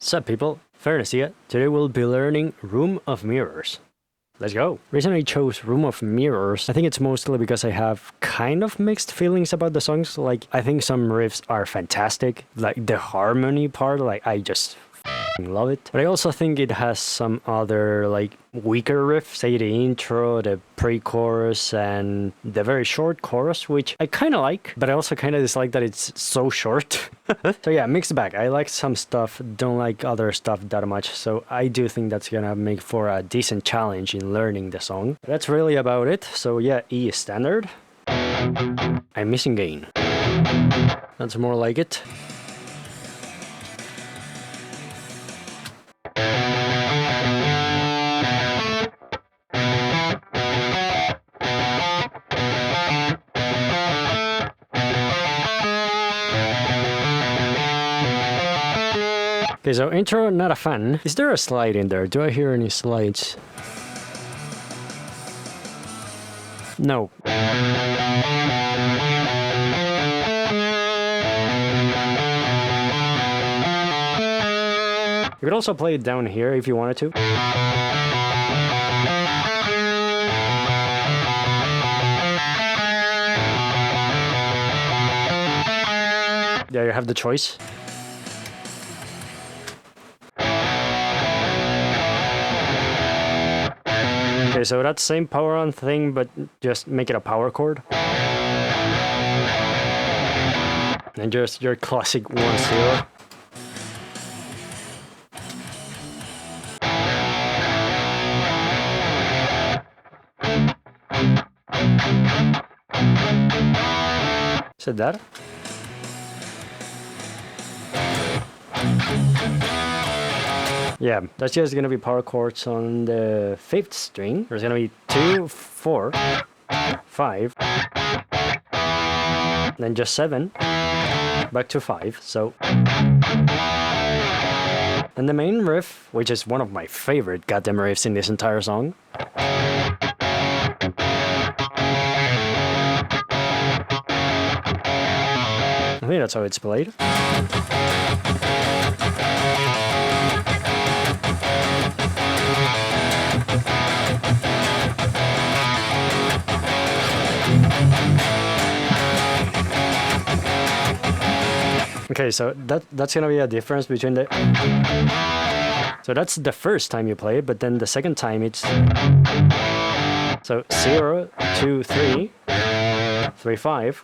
Sup people, Fernus here. Today we'll be learning Room of Mirrors. Let's go! The reason I chose Room of Mirrors, I think it's mostly because I have kind of mixed feelings about the songs. Like, I think some riffs are fantastic, like the harmony part, like I just love it. But I also think it has some other like weaker riffs, say the intro, the pre-chorus, and the very short chorus, which I kind of like, but I also kind of dislike that it's so short. So yeah, mixed bag. I like some stuff, don't like other stuff that much, so I do think that's gonna make for a decent challenge in learning the song. That's really about it. So yeah, E is standard. I'm missing gain. That's more like it. Okay, so intro, not a fan. Is there a slide in there? Do I hear any slides? No. You could also play it down here if you wanted to. There you have the choice. Okay, so that's same power on thing, but just make it a power chord. And just your classic 1-0. Is it that? Yeah, that's just gonna be power chords on the 5th string. There's gonna be 2, 4, 5, then just 7, back to 5, so... And the main riff, which is one of my favorite goddamn riffs in this entire song. I think that's how it's played. Okay, so that's gonna be a difference between the... So that's the first time you play it, but then the second time it's... So 0, 2, 3, 3, 5,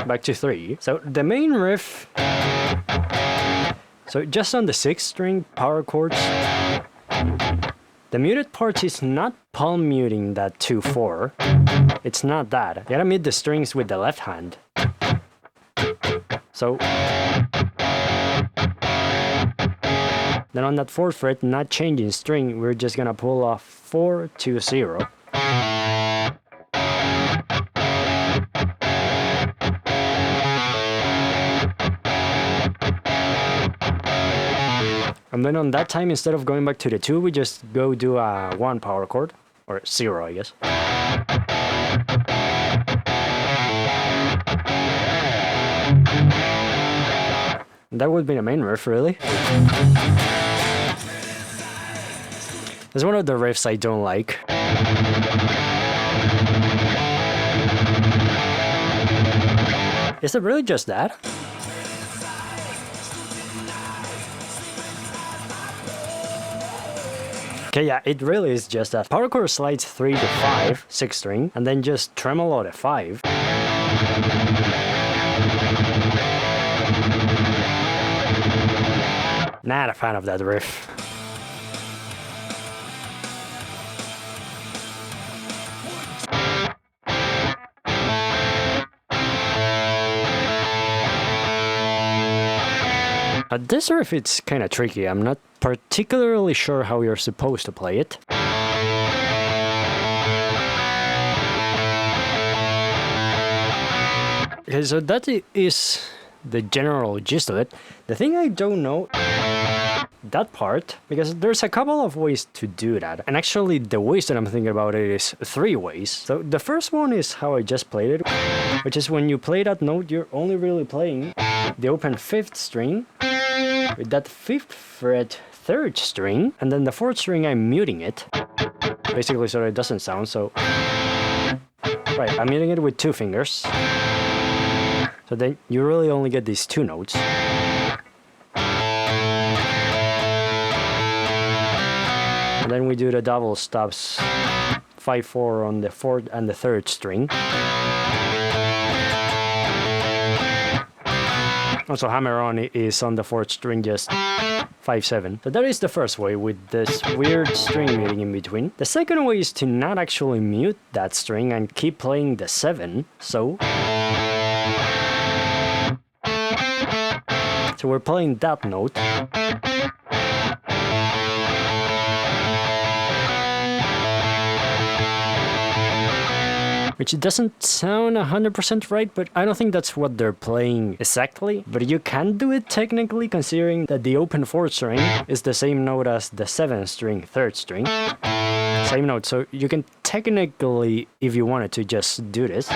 back to 3. So the main riff... So just on the 6th string, power chords, the muted part is not palm muting that 2-4. It's not that. You gotta mute the strings with the left hand. So then on that 4th fret, not changing string, we're just gonna pull off 4 to 0. And then on that time, instead of going back to the 2, we just go do a 1 power chord, or 0, I guess. That would be the main riff, really. It's one of the riffs I don't like. Is it really just that? Okay, yeah, it really is just that. Power chord slides 3 to 5, 6th string, and then just tremolo to 5. Not a fan of that riff. This riff, it's kind of tricky. I'm not particularly sure how you're supposed to play it. Okay, so that is the general gist of it. The thing I don't know, that part, because there's a couple of ways to do that. And actually the ways that I'm thinking about it is 3 ways. So the first one is how I just played it, which is when you play that note, you're only really playing the open 5th string with that 5th fret 3rd string, and then the 4th string I'm muting it, basically so that it doesn't sound so. Right, I'm muting it with 2 fingers. So then you really only get these 2 notes. And then we do the double stops 5/4 on the 4th and the 3rd string. Also, hammer on is on the 4th string, just 5/7. So that is the first way, with this weird string muting in between. The second way is to not actually mute that string and keep playing the 7. So we're playing that note. Which doesn't sound 100% right, but I don't think that's what they're playing exactly. But you can do it technically, considering that the open 4th string is the same note as the 7th string, 3rd string. Same note, so you can technically, if you wanted to, just do this.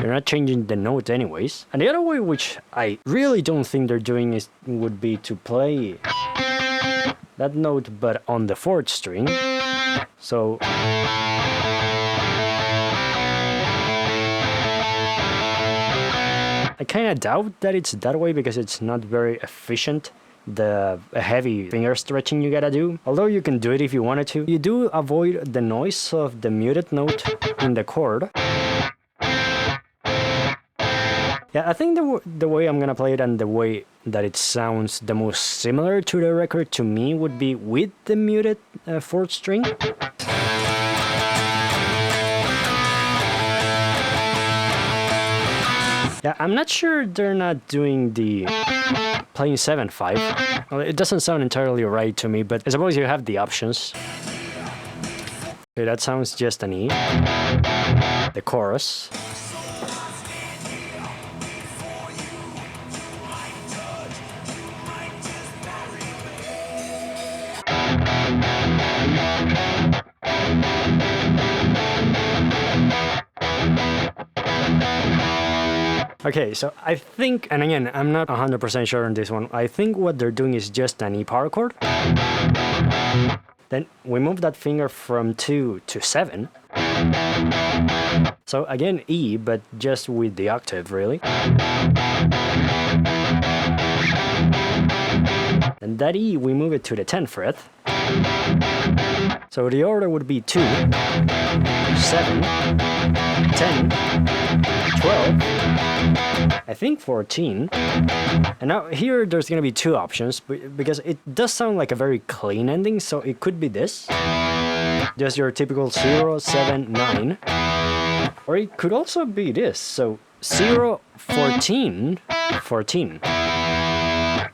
You're not changing the note anyways. And the other way, which I really don't think they're doing, would be to play that note but on the 4th string. So I kind of doubt that it's that way, because it's not very efficient, the heavy finger stretching you gotta do. Although you can do it if you wanted to. You do avoid the noise of the muted note in the chord. Yeah, I think the way I'm gonna play it and the way that it sounds the most similar to the record to me would be with the muted 4th string. Yeah, I'm not sure they're not doing the playing 7/5. Well, it doesn't sound entirely right to me, but I suppose you have the options. Okay, that sounds just an E. The chorus. Okay, so I think, and again, I'm not 100% sure on this one, I think what they're doing is just an E power chord. Then we move that finger from 2 to 7. So again, E, but just with the octave, really. And that E, we move it to the 10th fret. So the order would be 2, 7, 10, 12, I think 14. And now here there's gonna be 2 options, because it does sound like a very clean ending, so it could be this. Just your typical 0, 7, 9. Or it could also be this, so 0, 14, 14.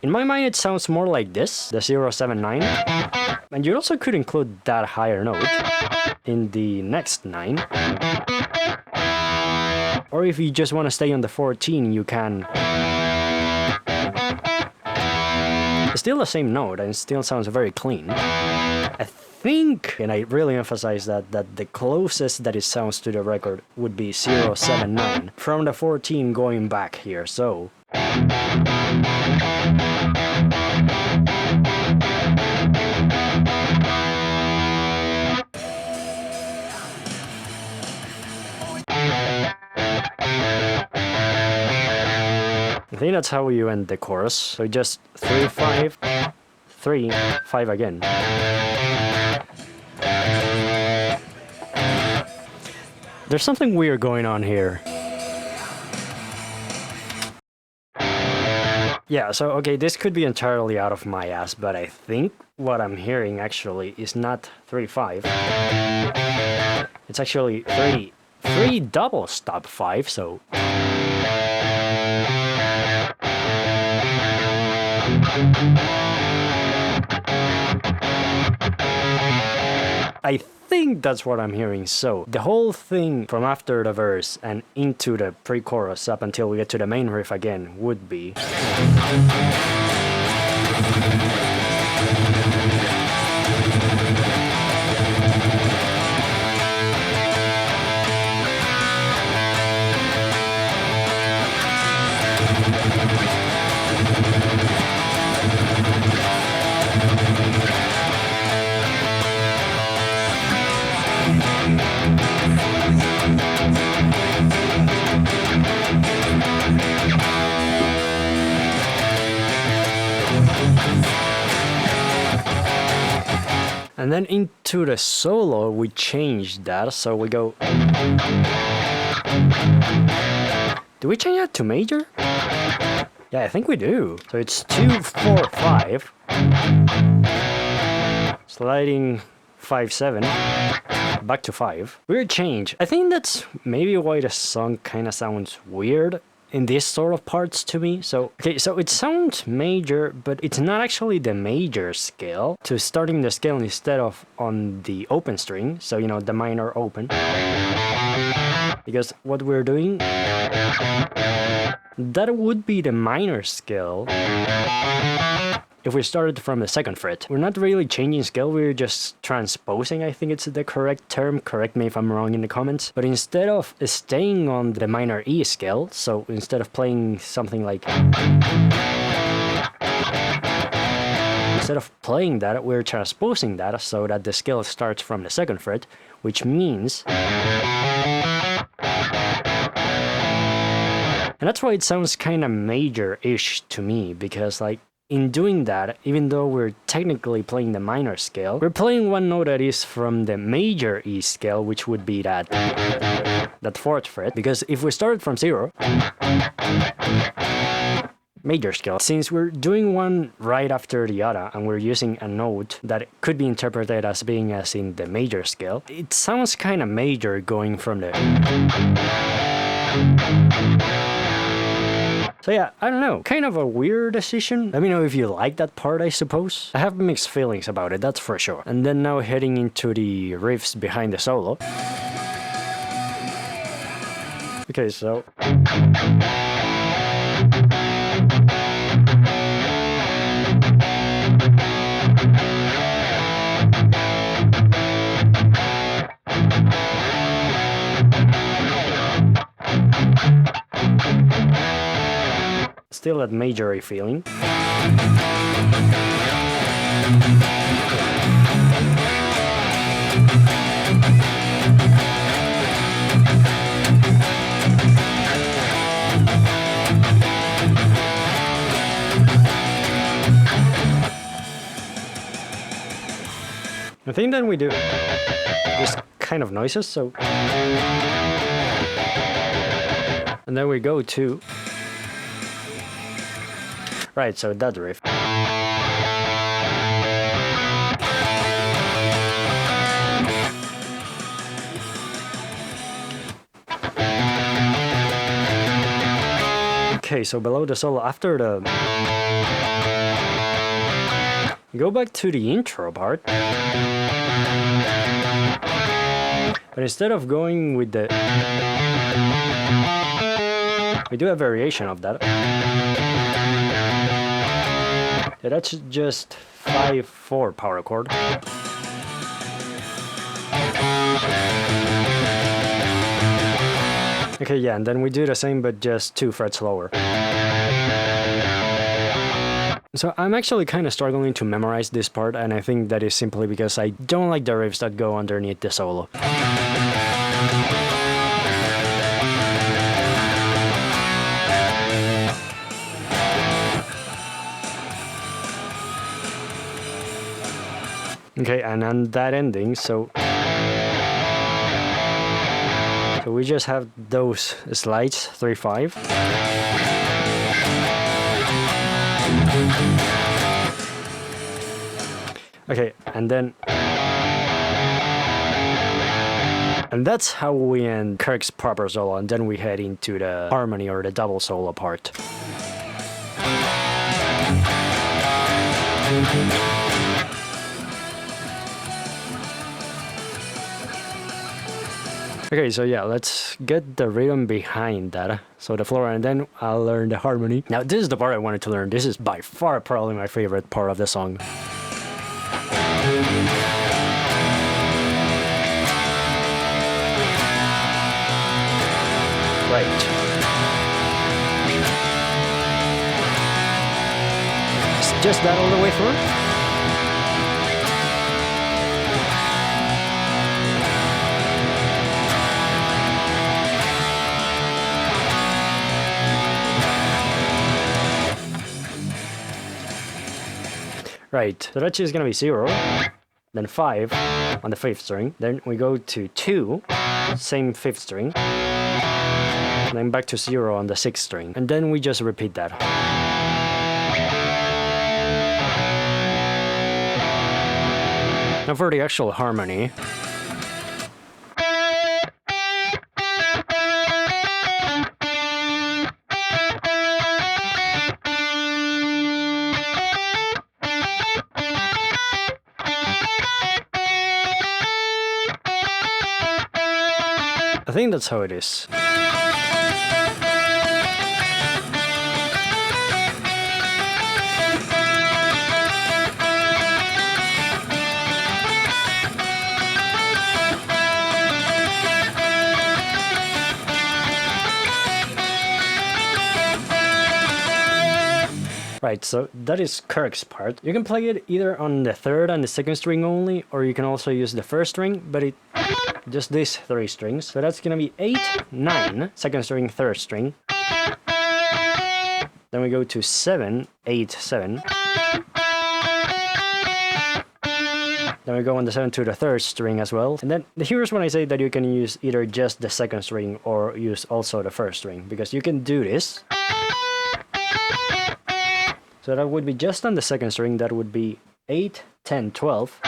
In my mind it sounds more like this, the 0, 7, 9. And you also could include that higher note in the next 9. Or if you just want to stay on the 14, you can. It's still the same note and it still sounds very clean. I think, and I really emphasize that the closest that it sounds to the record would be 0, 7, 9. From the 14 going back here, so. I think that's how you end the chorus. So just 3, 5, 3, 5 again. There's something weird going on here. Yeah, so okay, this could be entirely out of my ass, but I think what I'm hearing actually is not 3, 5. It's actually 3 double stop 5, so. I think that's what I'm hearing. So the whole thing from after the verse and into the pre-chorus up until we get to the main riff again would be. And then into the solo, we change that, so we go... Do we change that to major? Yeah, I think we do. So it's 2, 4, 5. Sliding 5, 7. Back to 5. Weird change. I think that's maybe why the song kind of sounds weird in these sort of parts to me. So, okay, so it sounds major, but it's not actually the major scale. To starting the scale instead of on the open string, so you know, the minor open. Because what we're doing, that would be the minor scale if we started from the 2nd fret. We're not really changing scale, we're just transposing, I think it's the correct term. Correct me if I'm wrong in the comments. But instead of staying on the minor E scale, so instead of playing something like... Instead of playing that, we're transposing that so that the scale starts from the 2nd fret, which means... And that's why it sounds kind of major-ish to me, because like, in doing that, even though we're technically playing the minor scale, we're playing one note that is from the major E scale, which would be that 4th fret. Because if we started from 0, major scale, since we're doing one right after the other and we're using a note that could be interpreted as being as in the major scale, it sounds kind of major going from the... So yeah, I don't know, kind of a weird decision. Let me know if you like that part, I suppose. I have mixed feelings about it, that's for sure. And then now heading into the riffs behind the solo. Okay, so... Still that major feeling. The thing that we do is kind of noises, so... And then we go to... Right, so that riff. Okay, so below the solo, after the... Go back to the intro part. But instead of going with the... We do a variation of that. Yeah, that's just 5/4 power chord. Okay, yeah, and then we do the same but just 2 frets lower. So I'm actually kind of struggling to memorize this part, and I think that is simply because I don't like the riffs that go underneath the solo. Okay, and on that ending, so we just have those slides, 3/5. Okay, and then... And that's how we end Kirk's proper solo, and then we head into the harmony or the double solo part. Okay, so yeah, let's get the rhythm behind that. So the floor, and then I'll learn the harmony. Now, this is the part I wanted to learn. This is by far probably my favorite part of the song. Right. It's just that all the way through? Right, so that's just gonna be 0. then 5 on the 5th string, then we go to 2, same 5th string, and then back to 0 on the 6th string, and then we just repeat that. Now for the actual harmony. I think that's how it is. Right, so that is Kirk's part. You can play it either on the 3rd and the 2nd string only, or you can also use the 1st string, but it just these 3 strings. So that's gonna be 8, 9, 2nd string, 3rd string. Then we go to 7, 8, 7. Then we go on the 7 to the 3rd string as well. And then here's when I say that you can use either just the 2nd string or use also the 1st string, because you can do this. So that would be just on the 2nd string, that would be 8, 10, 12.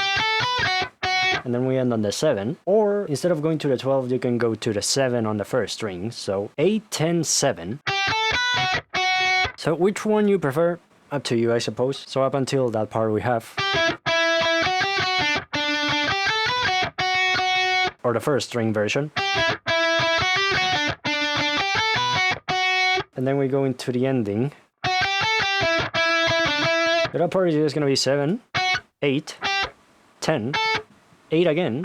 And then we end on the 7. Or instead of going to the 12, you can go to the 7 on the 1st string. So 8, 10, 7. So which one you prefer? Up to you, I suppose. So up until that part we have. Or the 1st string version. And then we go into the ending. The that part is just gonna be 7, 8, 10, 8 again,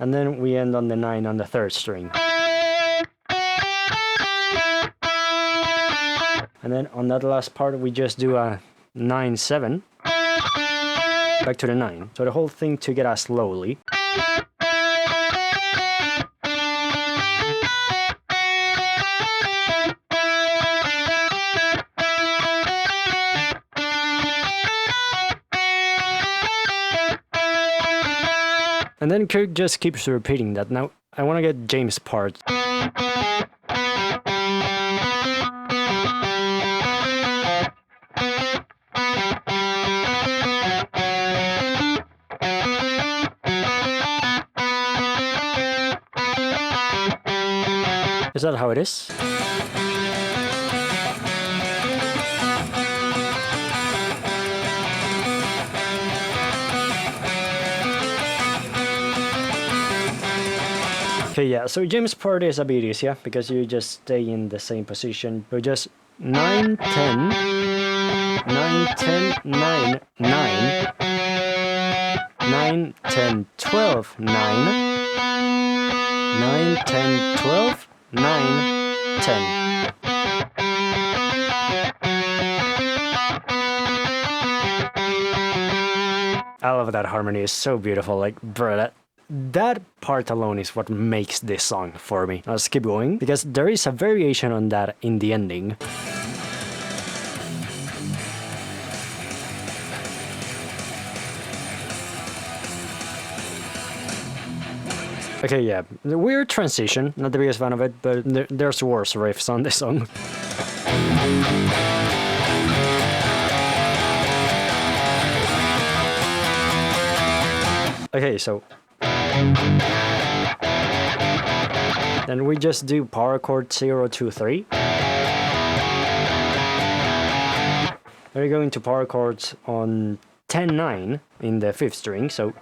and then we end on the 9 on the 3rd string. And then on that last part we just do a 9, 7, back to the 9. So the whole thing together slowly. And then Kirk just keeps repeating that. Now, I want to get James' part. Is that how it is? Okay, yeah, so James' part is a bit easier because you just stay in the same position. So just 9, 10, 9, 10, 9, 9, 9, 10, 12, 9, 9, 10, 12, 9, 10. I love that harmony, it's so beautiful, like, bro, that part alone is what makes this song for me. Let's keep going, because there is a variation on that in the ending. Okay, yeah, the weird transition, not the biggest fan of it, but there's worse riffs on this song. Okay, so then we just do power chord 0, 2, 3. Then we go into power chords on 10, 9 in the 5th string, so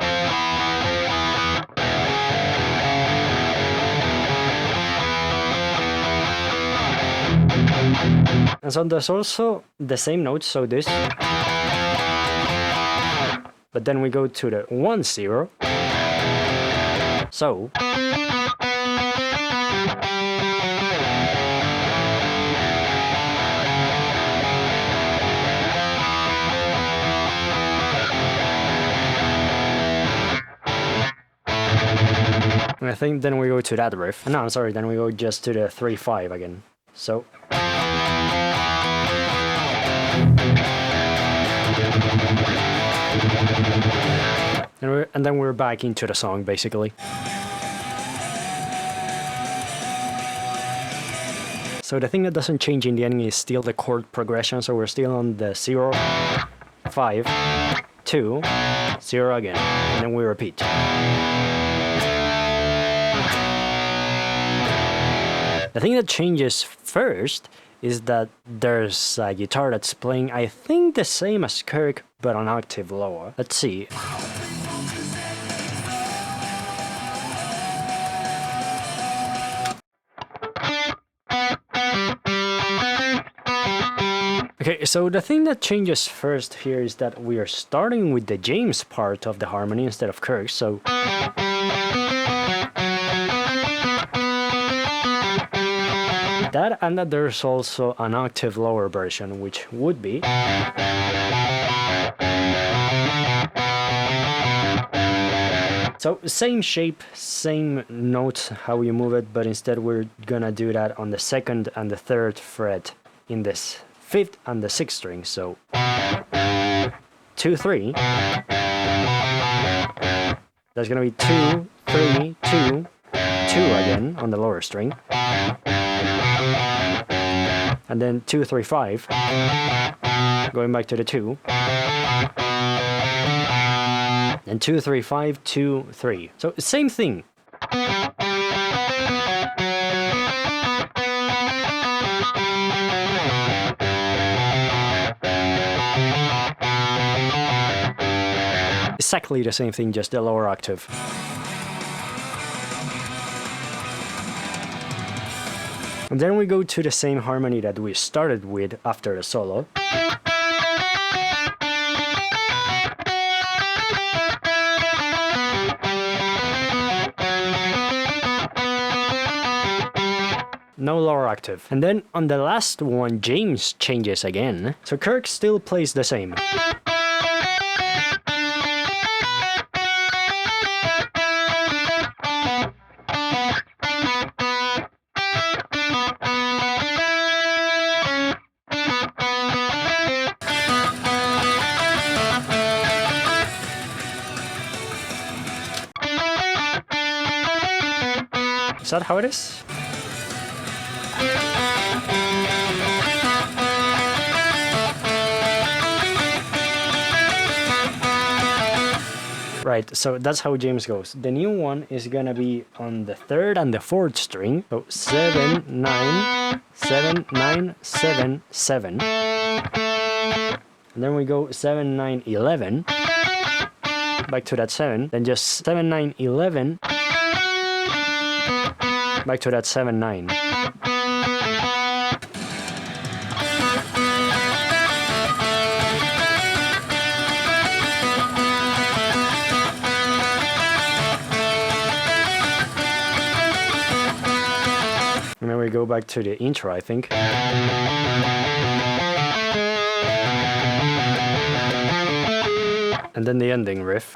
and so there's also the same notes, so this, but then we go to the 1, 0. So and I think then we go to that riff. No, I'm sorry, then we go just to the 3, 5 again. So And then we're back into the song, basically. So the thing that doesn't change in the ending is still the chord progression, so we're still on the 0, 5, 2, 0 again, and then we repeat. The thing that changes first is that there's a guitar that's playing, I think, the same as Kirk, but an octave lower. Let's see. Okay, so the thing that changes first here is that we are starting with the James part of the harmony instead of Kirk, so... That, and that there's also an octave lower version, which would be... So, same shape, same notes, how you move it, but instead we're gonna do that on the 2nd and the 3rd fret in this 5th and the 6th string, so 2, 3. There's gonna be 2, 3, 2, 2 again on the lower string. And then 2, 3, 5. Going back to the 2. And 2, 3, 5, 2, 3. So same thing. Exactly the same thing, just the lower octave. And then we go to the same harmony that we started with after the solo. No lower octave. And then on the last one, James changes again. So Kirk still plays the same. Is that how it is? Right, so that's how James goes. The new one is gonna be on the 3rd and the 4th string. So 7, 9, 7, 9, 7, 7. And then we go 7, 9, 11. Back to that 7. Then just 7, 9, 11. Back to that 7, 9. And then we go back to the intro, I think. And then the ending riff.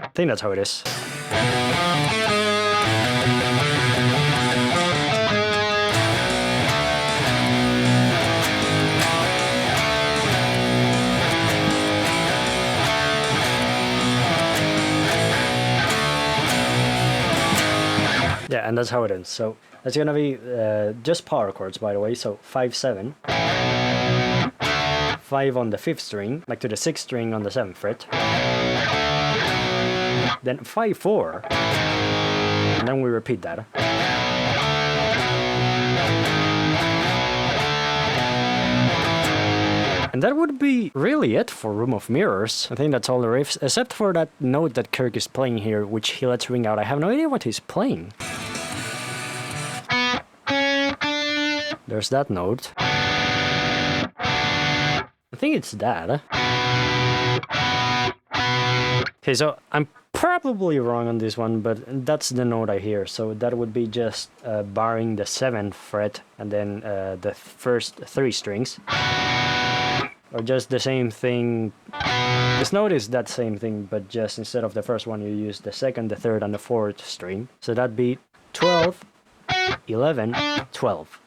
I think that's how it is. Yeah, and that's how it ends. So that's gonna be just power chords, by the way. So 5, 7. 5 on the 5th string, back to the 6th string on the 7th fret. Then 5, 4. And then we repeat that. And that would be really it for Room of Mirrors. I think that's all the riffs, except for that note that Kirk is playing here, which he lets ring out. I have no idea what he's playing. There's that note. I think it's that. Okay, so I'm probably wrong on this one, but that's the note I hear. So that would be just barring the 7th fret and then the first 3 strings. Or just the same thing. This note is that same thing, but just instead of the first one, you use the 2nd, the 3rd, and the 4th string. So that'd be 12, 11, 12.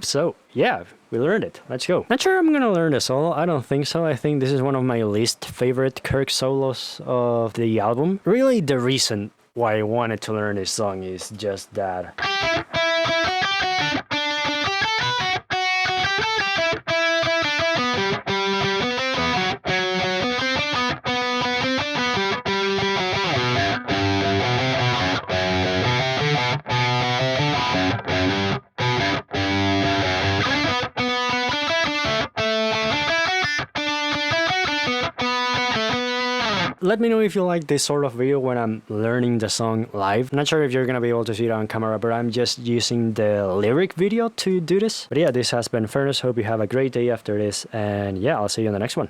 So, yeah, we learned it. Let's go. Not sure I'm gonna learn the solo. I don't think so. I think this is one of my least favorite Kirk solos of the album. Really, the reason why I wanted to learn this song is just that. Let me know if you like this sort of video when I'm learning the song live. Not sure if you're gonna be able to see it on camera, but I'm just using the lyric video to do this. But yeah, this has been Fernus. Hope you have a great day after this, and yeah, I'll see you in the next one.